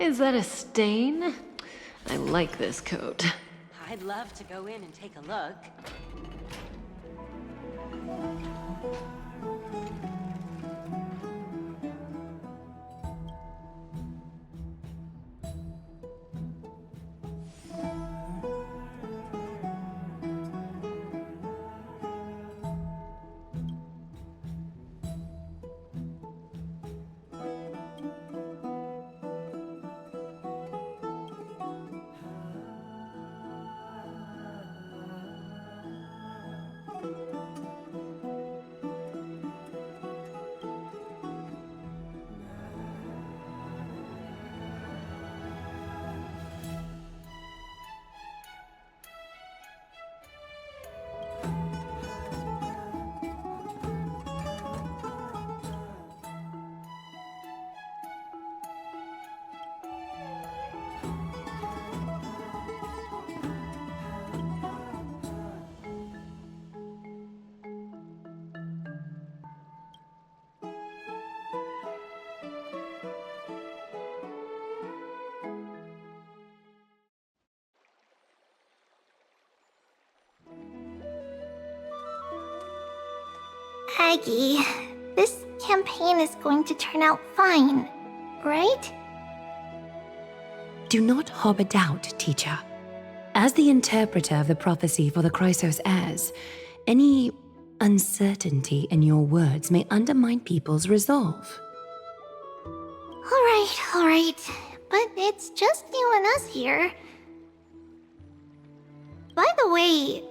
Is that a stain? I like this coat. I'd love to go in and take a look. Aggie, this campaign is going to turn out fine, right? Do not harbor doubt, teacher. As the interpreter of the prophecy for the Chrysos heirs, any uncertainty in your words may undermine people's resolve. Alright, but it's just you and us here. By the way,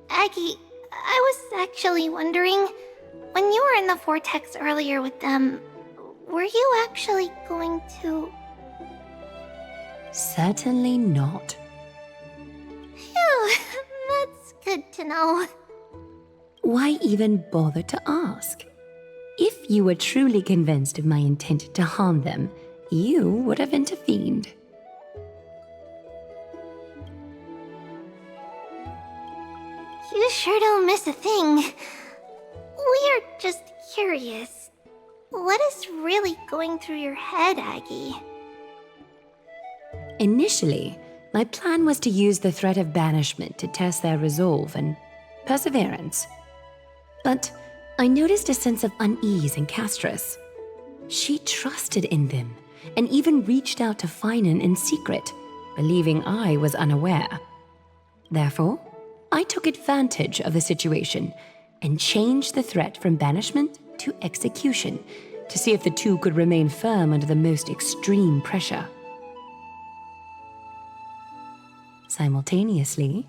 Aggie, I was actually wondering, when you were in the vortex earlier with them, were you actually going to... Certainly not. Phew, that's good to know. Why even bother to ask? If you were truly convinced of my intent to harm them, you would have intervened. You sure don't miss a thing. We're just curious. What is really going through your head, Aggie? Initially, my plan was to use the threat of banishment to test their resolve and perseverance. But I noticed a sense of unease in Castris. She trusted in them and even reached out to Finan in secret, believing I was unaware. Therefore, I took advantage of the situation and changed the threat from banishment to execution to see if the two could remain firm under the most extreme pressure. Simultaneously,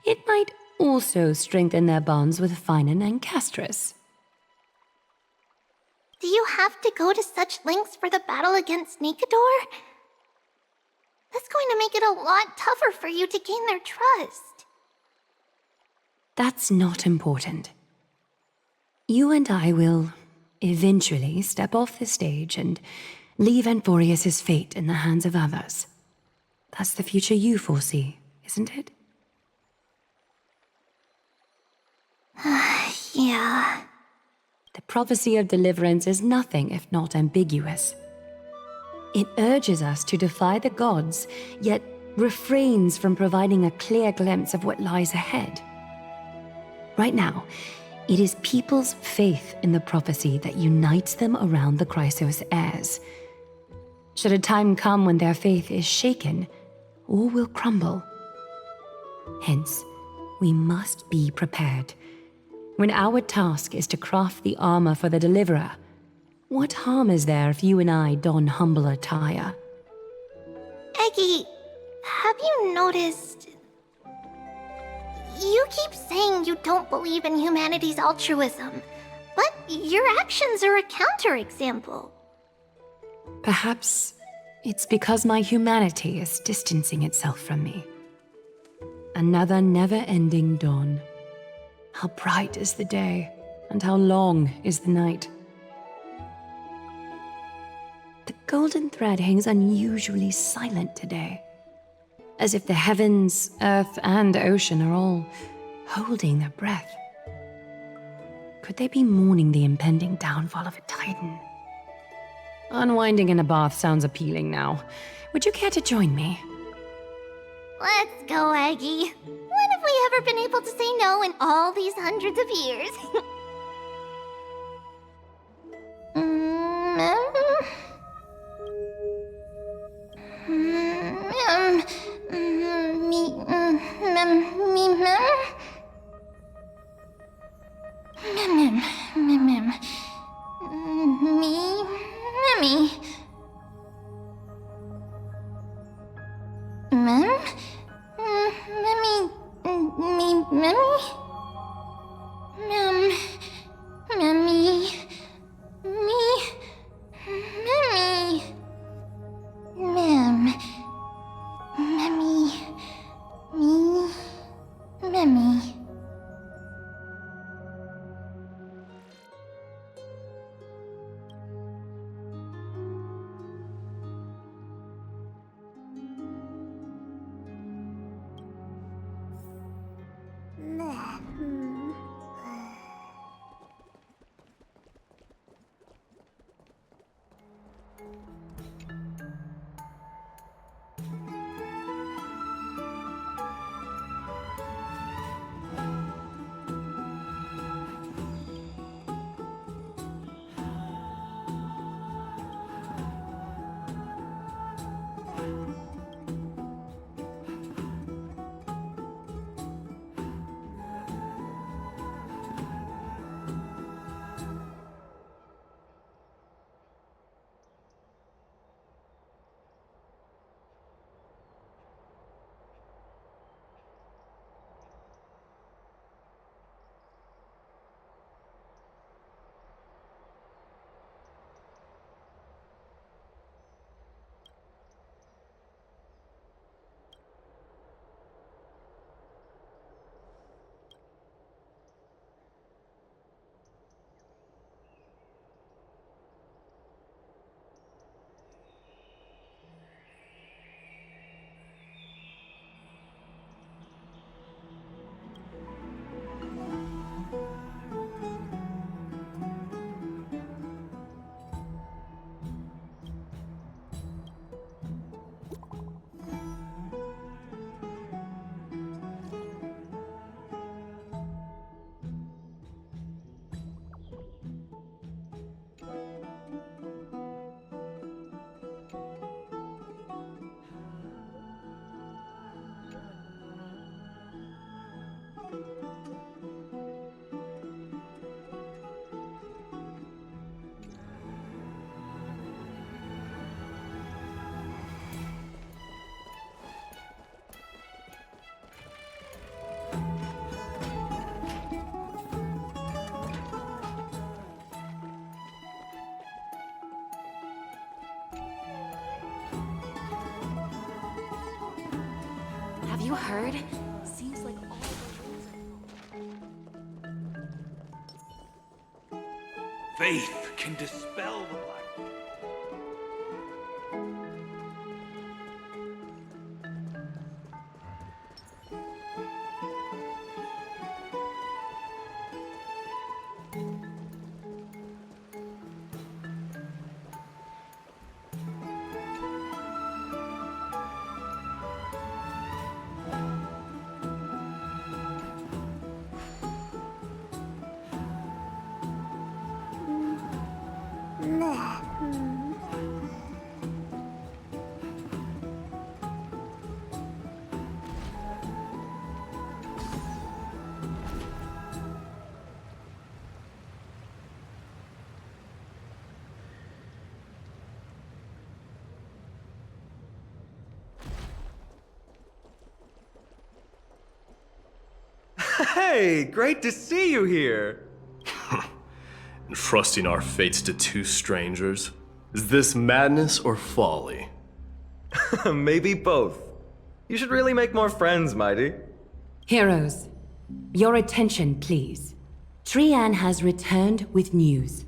it might also strengthen their bonds with Finan and Castris. Do you have to go to such lengths for the battle against Nikador? That's going to make it a lot tougher for you to gain their trust. That's not important. You and I will eventually step off the stage and leave Amfореus' fate in the hands of others. That's the future you foresee, isn't it? Yeah. The prophecy of deliverance is nothing if not ambiguous. It urges us to defy the gods, yet refrains from providing a clear glimpse of what lies ahead. Right now, it is people's faith in the prophecy that unites them around the Chrysos heirs. Should a time come when their faith is shaken, all will crumble. Hence, we must be prepared. When our task is to craft the armor for the deliverer, what harm is there if you and I don humble attire? Aggie, have you noticed... You keep saying you don't believe in humanity's altruism, but your actions are a counterexample. Perhaps it's because my humanity is distancing itself from me. Another never-ending dawn. How bright is the day, and how long is the night. The golden thread hangs unusually silent today, as if the heavens, earth, and ocean are all holding their breath. Could they be mourning the impending downfall of a titan? Unwinding in a bath sounds appealing now. Would you care to join me? Let's go, Aggie. When have we ever been able to say no in all these hundreds of years? Have you heard? Seems like all the Faith can dispel the black. Hey, great to see you here! Entrusting our fates to two strangers? Is this madness or folly? Maybe both. You should really make more friends, Mighty. Heroes, your attention, please. Trian has returned with news.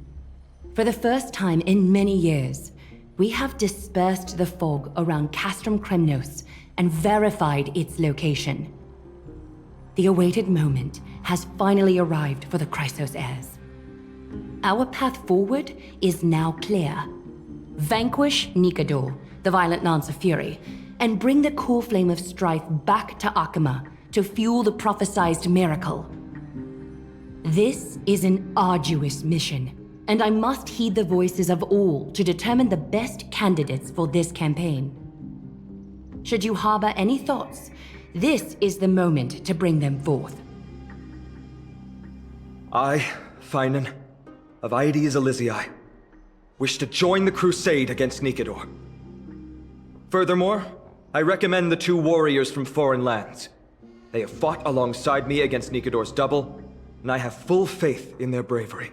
For the first time in many years, we have dispersed the fog around Castrum Kremnos and verified its location. The awaited moment has finally arrived for the Chrysos heirs. Our path forward is now clear. Vanquish Nikador, the violent Lance of Fury, and bring the core flame of strife back to Akima to fuel the prophesized miracle. This is an arduous mission, and I must heed the voices of all to determine the best candidates for this campaign. Should you harbor any thoughts, this is the moment to bring them forth. I, Finan, of Aedes Elysiae, wish to join the crusade against Nikador. Furthermore, I recommend the 2 warriors from foreign lands. They have fought alongside me against Nikador's double, and I have full faith in their bravery.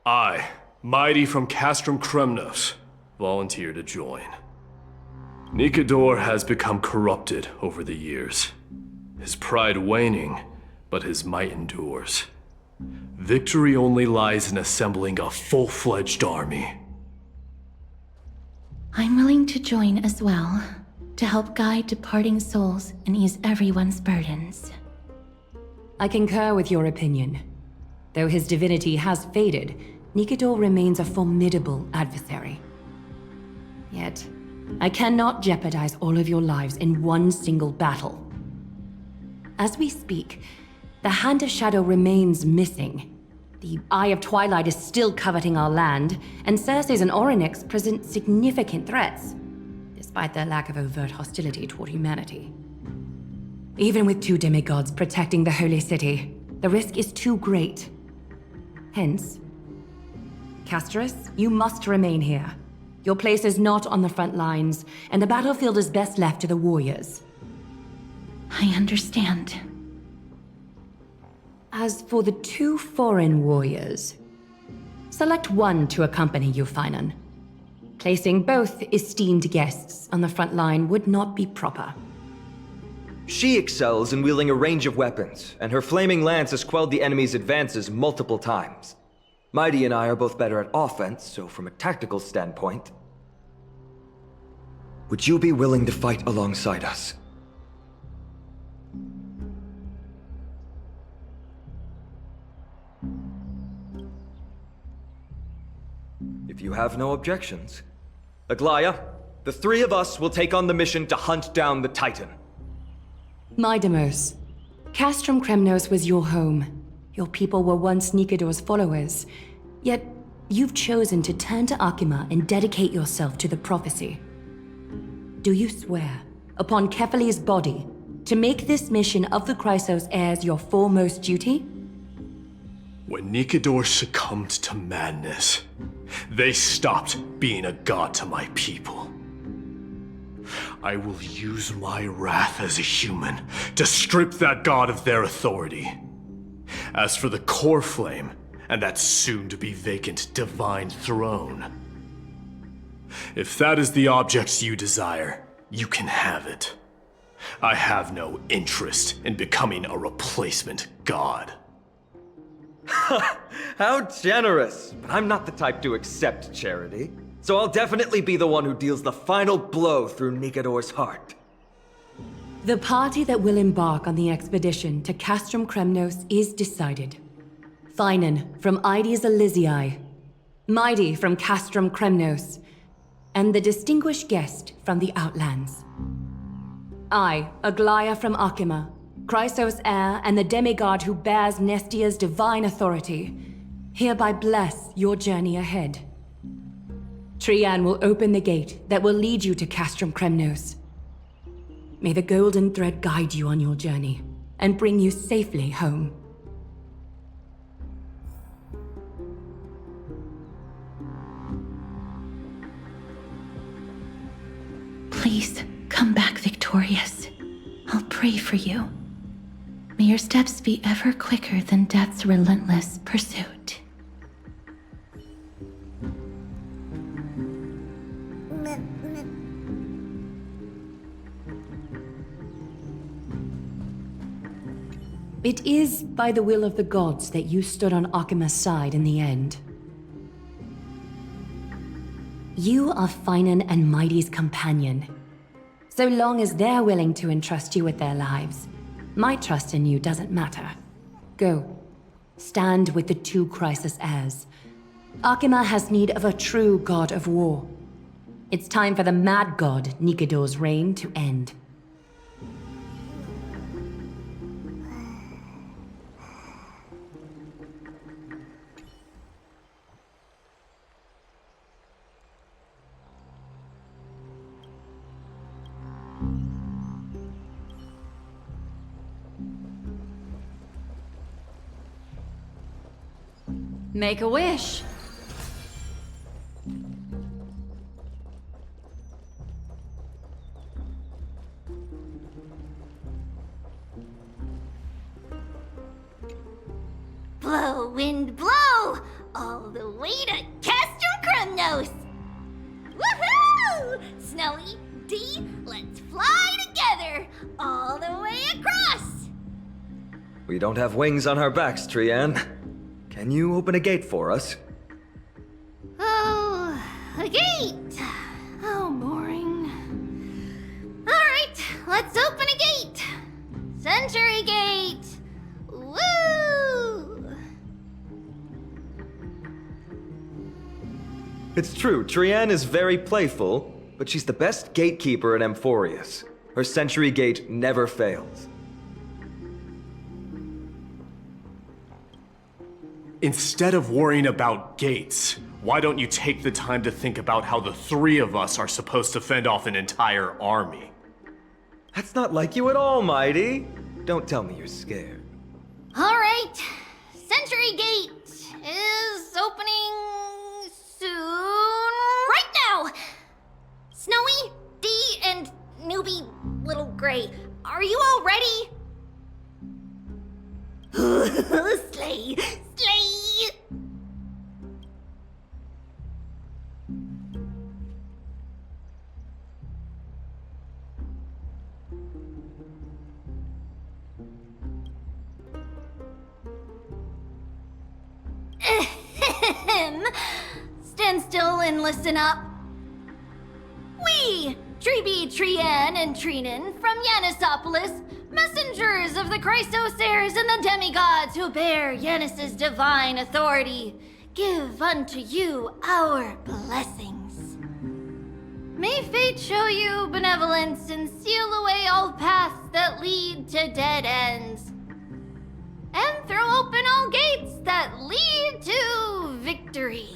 I, Mighty from Castrum Kremnos, volunteer to join. Nikador has become corrupted over the years. His pride waning, but his might endures. Victory only lies in assembling a full-fledged army. I'm willing to join as well, to help guide departing souls and ease everyone's burdens. I concur with your opinion. Though his divinity has faded, Nikador remains a formidable adversary. Yet, I cannot jeopardize all of your lives in one single battle. As we speak, the Hand of Shadow remains missing. The Eye of Twilight is still coveting our land, and Circes and Orynyx present significant threats, despite their lack of overt hostility toward humanity. Even with 2 demigods protecting the Holy City, the risk is too great. Hence, Castorus, you must remain here. Your place is not on the front lines, and the battlefield is best left to the warriors. I understand. As for the 2 foreign warriors, select one to accompany you, Finan. Placing both esteemed guests on the front line would not be proper. She excels in wielding a range of weapons, and her flaming lance has quelled the enemy's advances multiple times. Mighty and I are both better at offense, so from a tactical standpoint... Would you be willing to fight alongside us? If you have no objections. Aglaya, the 3 of us will take on the mission to hunt down the Titan. Mydemos, Castrum Kremnos was your home. Your people were once Nikador's followers. Yet, you've chosen to turn to Akima and dedicate yourself to the prophecy. Do you swear, upon Kefali's body, to make this mission of the Chrysos heirs your foremost duty? When Nikador succumbed to madness, they stopped being a god to my people. I will use my wrath as a human to strip that god of their authority. As for the core flame, and that soon-to-be vacant divine throne, if that is the object you desire, you can have it. I have no interest in becoming a replacement god. How generous! But I'm not the type to accept charity, so I'll definitely be the one who deals the final blow through Nikador's heart. The party that will embark on the expedition to Castrum Kremnos is decided. Finan from Aedes Elysiae, Mighty from Castrum Kremnos, and the distinguished guest from the Outlands. I, Aglaya from Akima, Chrysos heir and the demigod who bears Nestia's divine authority, hereby bless your journey ahead. Trian will open the gate that will lead you to Castrum Kremnos. May the golden thread guide you on your journey and bring you safely home. Please, come back victorious. I'll pray for you. May your steps be ever quicker than death's relentless pursuit. It is by the will of the gods that you stood on Akima's side in the end. You are Finan and Mighty's companion. So long as they're willing to entrust you with their lives, my trust in you doesn't matter. Go. Stand with the two crisis heirs. Arkema has need of a true god of war. It's time for the mad god Nikidor's reign to end. Make a wish. Blow, wind, blow! All the way to Castrum. Woohoo! Snowy, D, let's fly together! All the way across! We don't have wings on our backs, Trian. Can you open a gate for us? Oh, a gate! How boring. Alright, let's open a gate! Century Gate! Woo! It's true, Trian is very playful, but she's the best gatekeeper in Amfореus. Her Century Gate never fails. Instead of worrying about gates, why don't you take the time to think about how the three of us are supposed to fend off an entire army? That's not like you at all, Mighty. Don't tell me you're scared. Alright, Century Gate is opening soon. Right now! Snowy, D, and newbie Little Gray, are you all ready? Slay! Slay! Stand still and listen up. We, Treeby, Trian, and Trinan from Yanisopolis, messengers of the Christosairs and the demigods who bear Yanis's divine authority, give unto you our blessings. May fate show you benevolence and seal away all paths that lead to dead ends, and throw open all gates that lead to victory.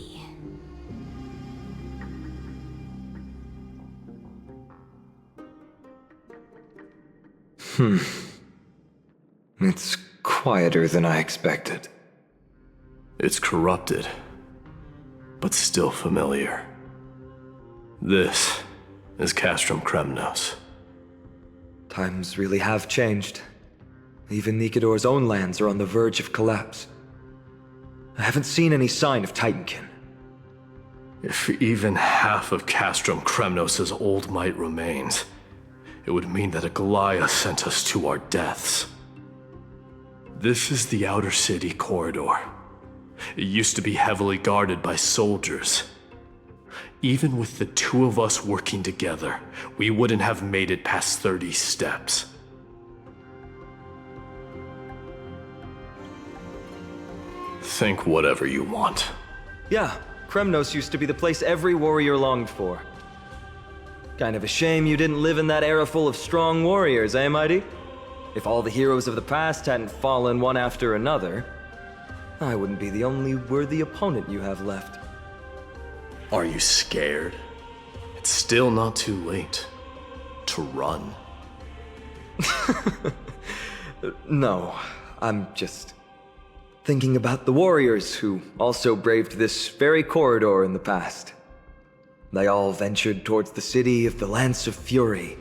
It's quieter than I expected. It's corrupted, but still familiar. This is Castrum Kremnos. Times really have changed. Even Nikidor's own lands are on the verge of collapse. I haven't seen any sign of Titankin. If even half of Castrum Kremnos' old might remains, it would mean that a Goliath sent us to our deaths. This is the outer city corridor. It used to be heavily guarded by soldiers. Even with the two of us working together, we wouldn't have made it past 30 steps. Think whatever you want. Yeah, Kremnos used to be the place every warrior longed for. Kind of a shame you didn't live in that era full of strong warriors, eh, Mighty? If all the heroes of the past hadn't fallen one after another, I wouldn't be the only worthy opponent you have left. Are you scared? It's still not too late to run. No, I'm just thinking about the warriors who also braved this very corridor in the past. They all ventured towards the city of the Lance of Fury,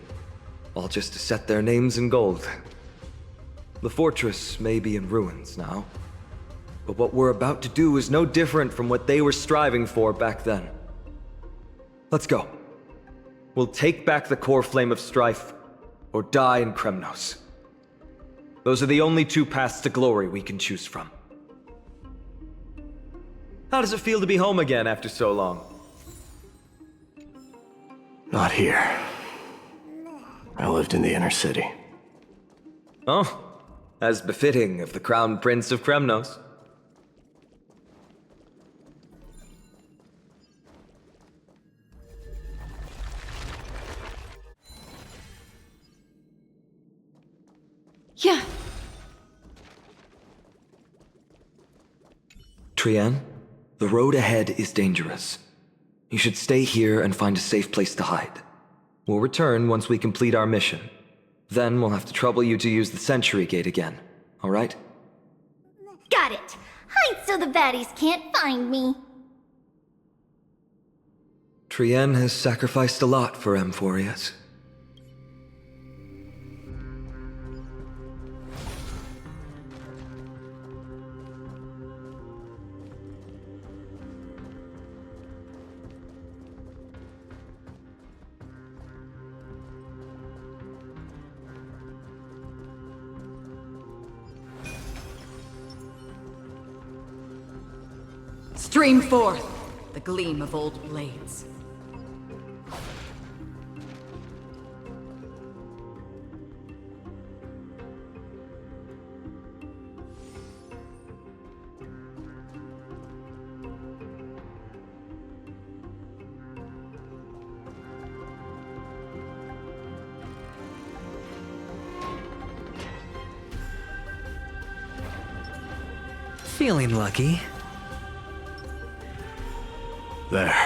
all just to set their names in gold. The fortress may be in ruins now, but what we're about to do is no different from what they were striving for back then. Let's go. We'll take back the core flame of strife, or die in Kremnos. Those are the only two paths to glory we can choose from. How does it feel to be home again after so long? Not here. I lived in the inner city. Oh, as befitting of the Crown Prince of Kremnos. Yeah. Trian, the road ahead is dangerous. You should stay here and find a safe place to hide. We'll return once we complete our mission. Then we'll have to trouble you to use the Century Gate again, alright? Got it. Hide so the baddies can't find me. Trian has sacrificed a lot for Amfореus. Stream forth the gleam of old blades. Feeling lucky. There.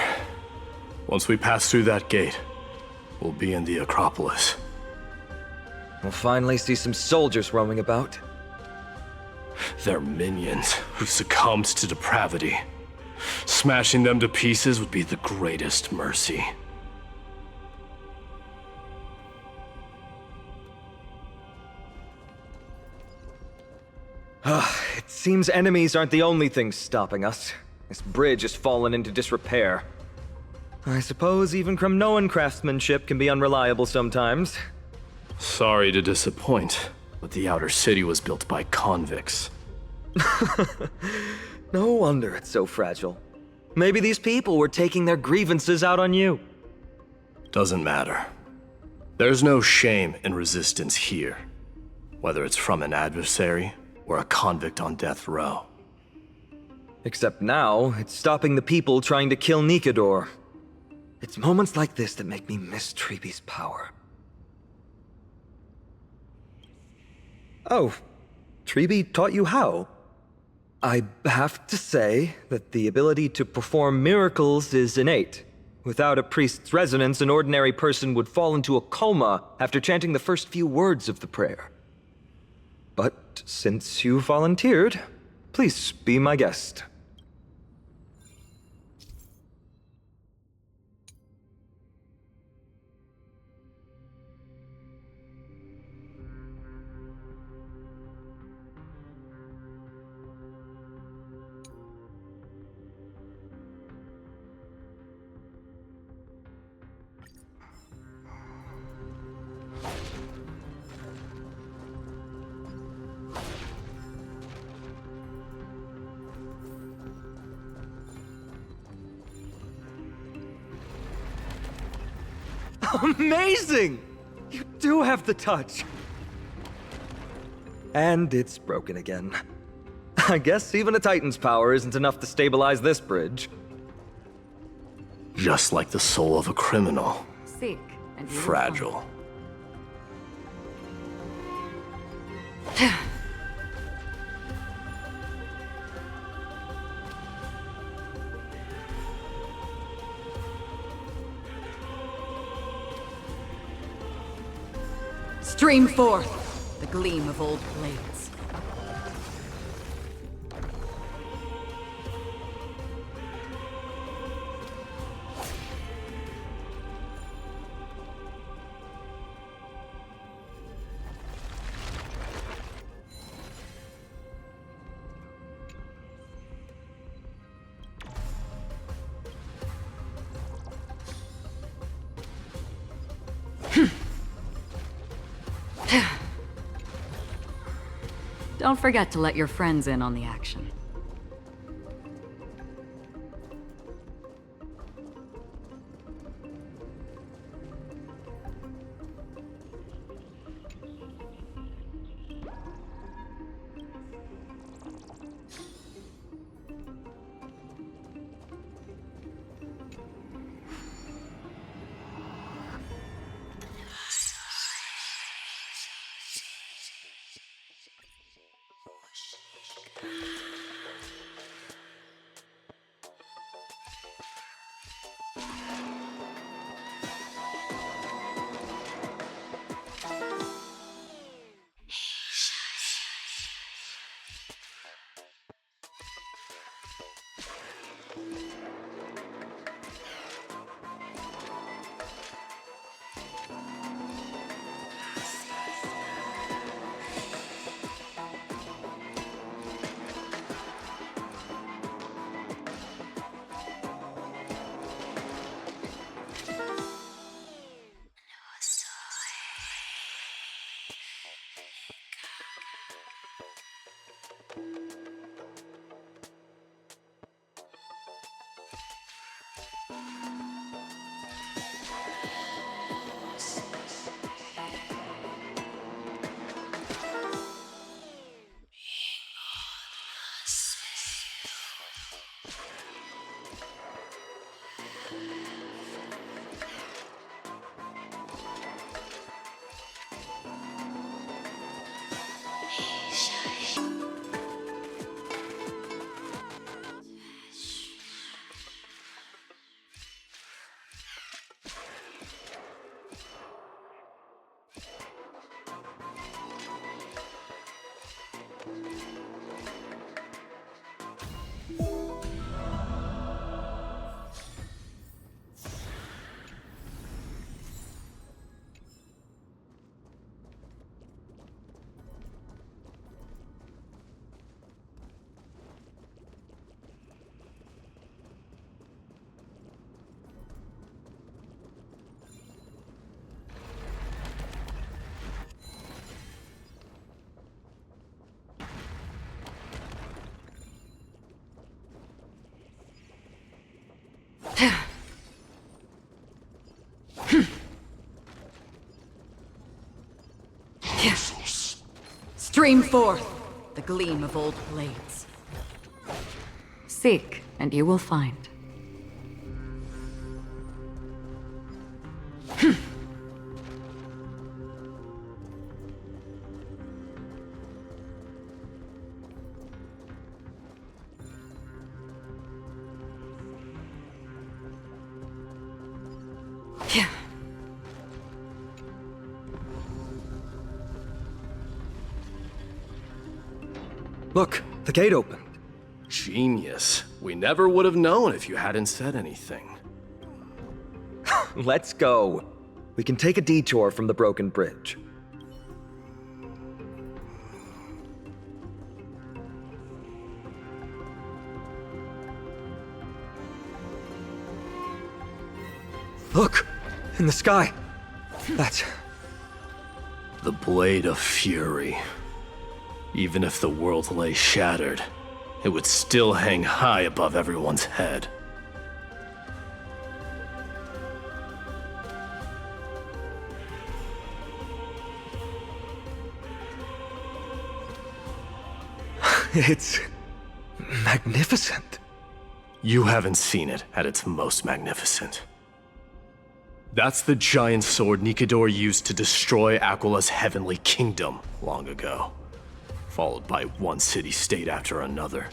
Once we pass through that gate, we'll be in the Acropolis. We'll finally see some soldiers roaming about. They're minions who succumbed to depravity. Smashing them to pieces would be the greatest mercy. It seems enemies aren't the only things stopping us. This bridge has fallen into disrepair. I suppose even Kremnoan craftsmanship can be unreliable sometimes. Sorry to disappoint, but the outer city was built by convicts. No wonder it's so fragile. Maybe these people were taking their grievances out on you. Doesn't matter. There's no shame in resistance here, whether it's from an adversary or a convict on death row. Except now, it's stopping the people trying to kill Nikador. It's moments like this that make me miss Treeby's power. Oh, Treeby taught you how? I have to say that the ability to perform miracles is innate. Without a priest's resonance, an ordinary person would fall into a coma after chanting the first few words of the prayer. But since you volunteered, please be my guest. Amazing! You do have the touch. And it's broken again. I guess even a Titan's power isn't enough to stabilize this bridge. Just like the soul of a criminal. Seek, and you will Fragile. Stream forth the gleam of old blades. Don't forget to let your friends in on the action. Stream forth the gleam of old blades. Seek, and you will find. Look, the gate opened. Genius. We never would have known if you hadn't said anything. Let's go. We can take a detour from the broken bridge. Look! In the sky! That's... The Blade of Fury. Even if the world lay shattered, it would still hang high above everyone's head. It's... magnificent. You haven't seen it at its most magnificent. That's the giant sword Nikador used to destroy Aquila's heavenly kingdom long ago, followed by one city-state after another.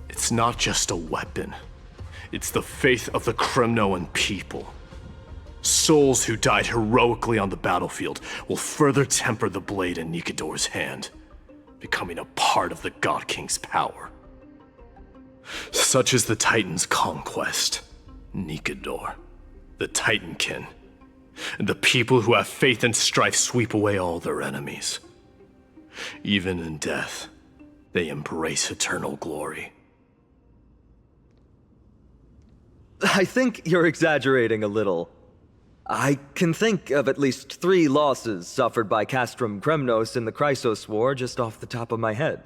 It's not just a weapon. It's the faith of the Kremnoan people. Souls who died heroically on the battlefield will further temper the blade in Nikador's hand, becoming a part of the God King's power. Such is the Titan's conquest, Nikador, the Titankin, and the people who have faith and strife sweep away all their enemies. Even in death, they embrace eternal glory. I think you're exaggerating a little. I can think of at least 3 losses suffered by Castrum Kremnos in the Chrysos War just off the top of my head.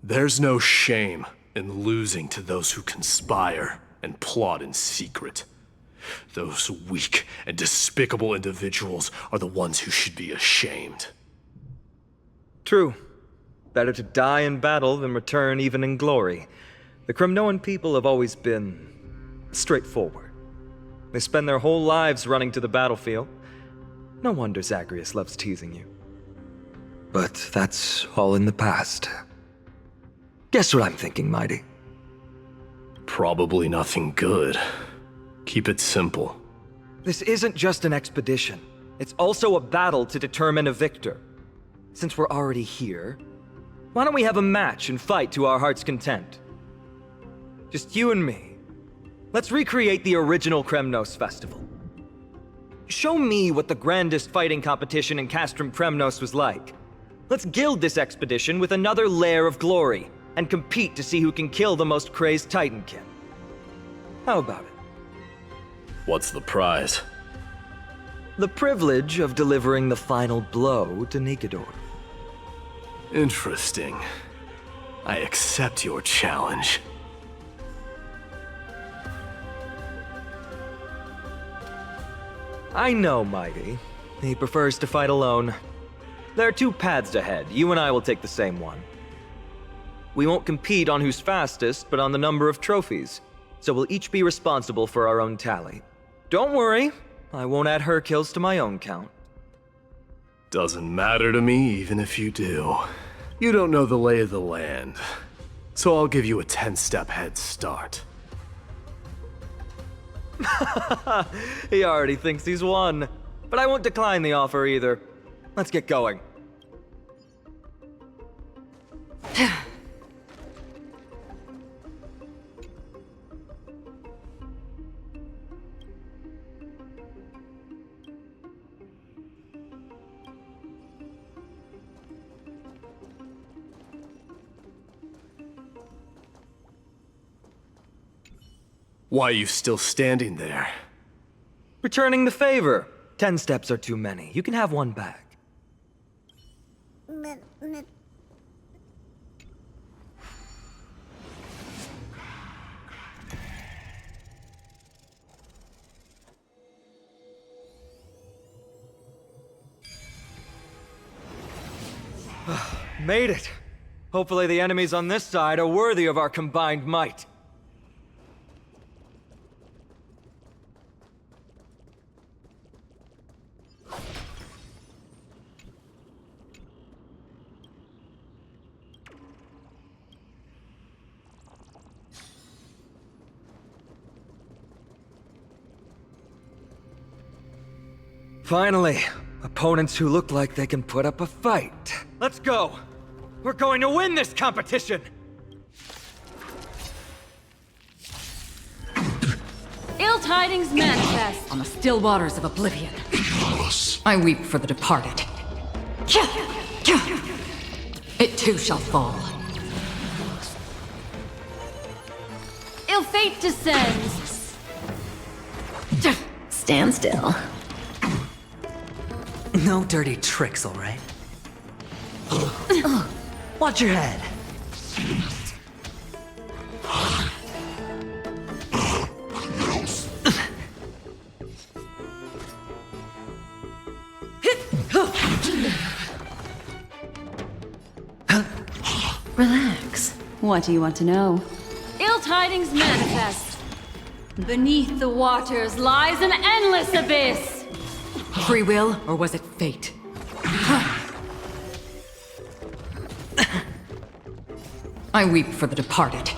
There's no shame in losing to those who conspire and plot in secret. Those weak and despicable individuals are the ones who should be ashamed. True. Better to die in battle than return even in glory. The Kremnoan people have always been straightforward. They spend their whole lives running to the battlefield. No wonder Zagreus loves teasing you. but that's all in the past. Guess what I'm thinking, Mighty? Probably nothing good. Keep it simple. This isn't just an expedition. It's also a battle to determine a victor. Since we're already here, why don't we have a match and fight to our heart's content? Just you and me. Let's recreate the original Kremnos festival. Show me what the grandest fighting competition in Castrum Kremnos was like. Let's gild this expedition with another layer of glory, and compete to see who can kill the most crazed Titankin. How about it? What's the prize? The privilege of delivering the final blow to Nikedor. Interesting. I accept your challenge. I know, Mighty. He prefers to fight alone. There are two paths ahead. You and I will take the same one. We won't compete on who's fastest, but on the number of trophies. So we'll each be responsible for our own tally. Don't worry, I won't add her kills to my own count. Doesn't matter to me, even if you do. You don't know the lay of the land. So I'll give you a 10-step head start. He already thinks he's won. But I won't decline the offer either. Let's get going. Why are you still standing there? Returning the favor. 10 steps are too many. You can have one back. Made it. Hopefully the enemies on this side are worthy of our combined might. Finally, opponents who look like they can put up a fight. Let's go! We're going to win this competition! Ill tidings manifest on the still waters of oblivion. I weep for the departed. It too shall fall. Ill fate descends. Stand still. No dirty tricks, all right? Watch your head. Relax. What do you want to know? Ill tidings manifest. Beneath the waters lies an endless abyss. Free will, or was it fate? I weep for the departed.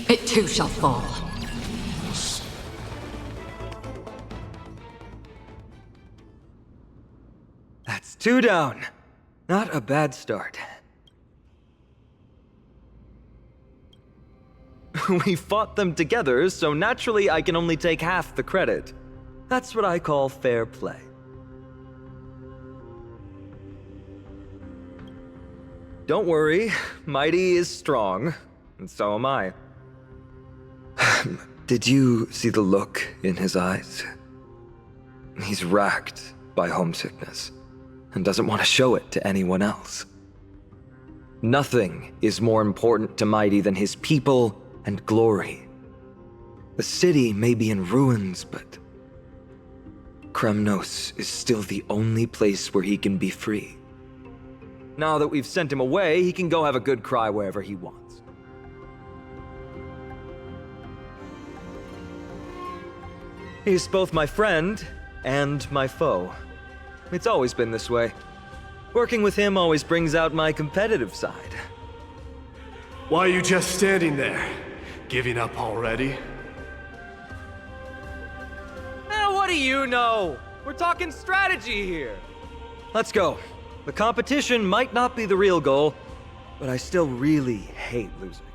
It too shall fall. That's 2 down. Not a bad start. We fought them together, so naturally I can only take half the credit. That's what I call fair play. Don't worry, Mighty is strong, and so am I. Did you see the look in his eyes? He's racked by homesickness, and doesn't want to show it to anyone else. Nothing is more important to Mighty than his people and glory. The city may be in ruins, but Kremnos is still the only place where he can be free. Now that we've sent him away, he can go have a good cry wherever he wants. He's both my friend and my foe. It's always been this way. Working with him always brings out my competitive side. Why are you just standing there? Giving up already? What do you know? We're talking strategy here. Let's go. The competition might not be the real goal, but I still really hate losing.